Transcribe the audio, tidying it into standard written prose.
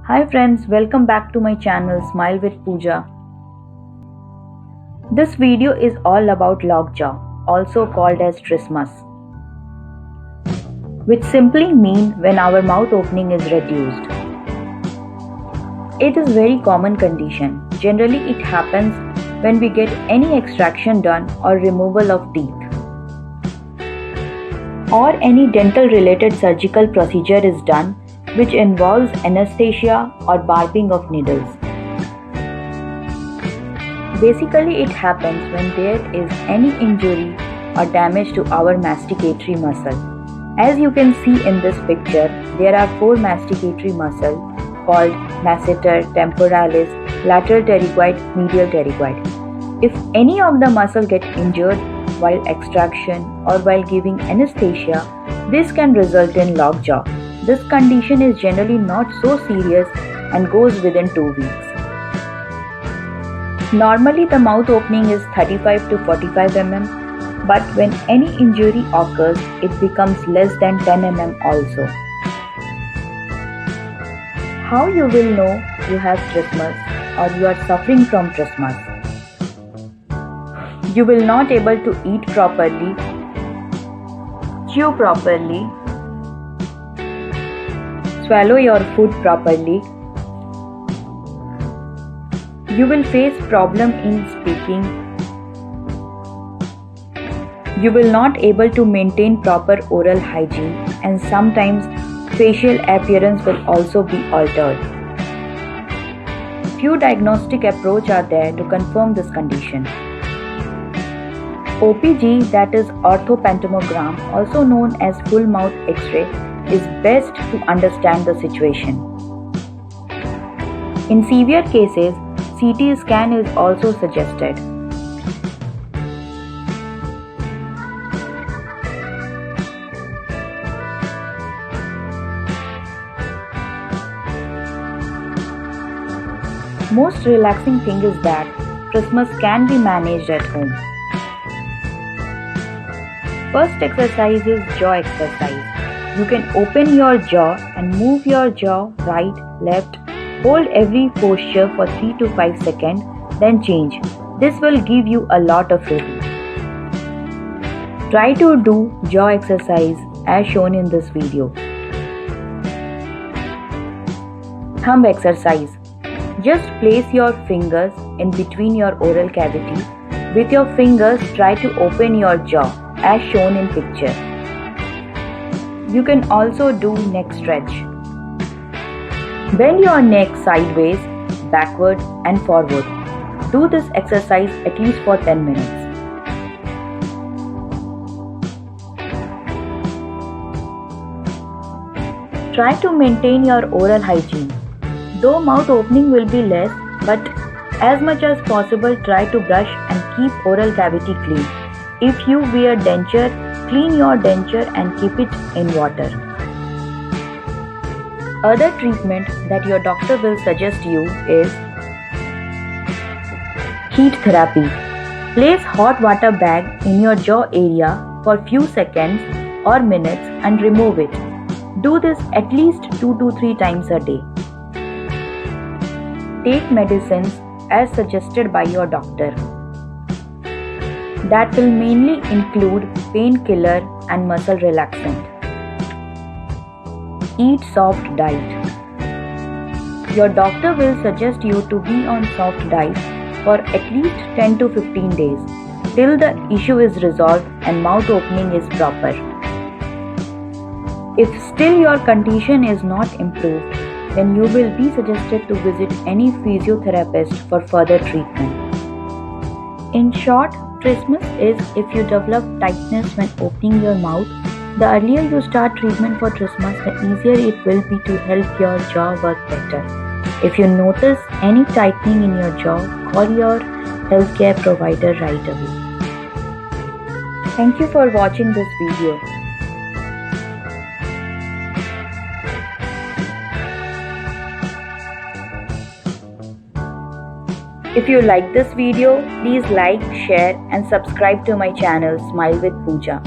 Hi friends, welcome back to my channel Smile with Pooja. This video is all about lockjaw, also called as trismus, which simply mean when our mouth opening is reduced. It is very common condition. Generally it happens when we get any extraction done or removal of teeth, or any dental related surgical procedure is done which involves anesthesia or barbing of needles. Basically, it happens when there is any injury or damage to our masticatory muscle. As you can see in this picture, there are 4 masticatory muscles called masseter, temporalis, lateral pterygoid, medial pterygoid. If any of the muscle get injured while extraction or while giving anesthesia, this can result in lockjaw. This condition is generally not so serious and goes within 2 weeks. Normally the mouth opening is 35 to 45 mm, but when any injury occurs, it becomes less than 10 mm also. How you will know you have trismus or you are suffering from trismus? You will not able to eat properly, chew properly, swallow your food properly. You will face problem in speaking. You will not able to maintain proper oral hygiene, and sometimes facial appearance will also be altered. Few diagnostic approach are there to confirm this condition. OPG, that is orthopentamogram, also known as full mouth X-ray, is best to understand the situation. In severe cases, CT scan is also suggested. Most relaxing thing is that trismus can be managed at home. First exercise is jaw exercise. You can open your jaw and move your jaw right, left. Hold every posture for 3 to 5 seconds, then change. This will give you a lot of relief. Try to do jaw exercise as shown in this video. Thumb exercise. Just place your fingers in between your oral cavity. With your fingers, try to open your jaw as shown in picture. You can also do neck stretch. Bend your neck sideways, backward and forward. Do this exercise at least for 10 minutes. Try to maintain your oral hygiene. Though mouth opening will be less, but as much as possible try to brush and keep oral cavity clean. If you wear denture, clean your denture and keep it in water. Other treatment that your doctor will suggest you is heat therapy. Place hot water bag in your jaw area for few seconds or minutes and remove it. Do this at least 2 to 3 times a day. Take medicines as suggested by your doctor. That will mainly include painkiller and muscle relaxant. Eat soft diet. Your doctor will suggest you to be on soft diet for at least 10 to 15 days till the issue is resolved and mouth opening is proper. If still your condition is not improved, then you will be suggested to visit any physiotherapist for further treatment. In short, trismus is if you develop tightness when opening your mouth. The earlier you start treatment for trismus, the easier it will be to help your jaw work better. If you notice any tightening in your jaw, call your healthcare provider right away. Thank you for watching this video. If you like this video, please like, share and subscribe to my channel Smile with Pooja.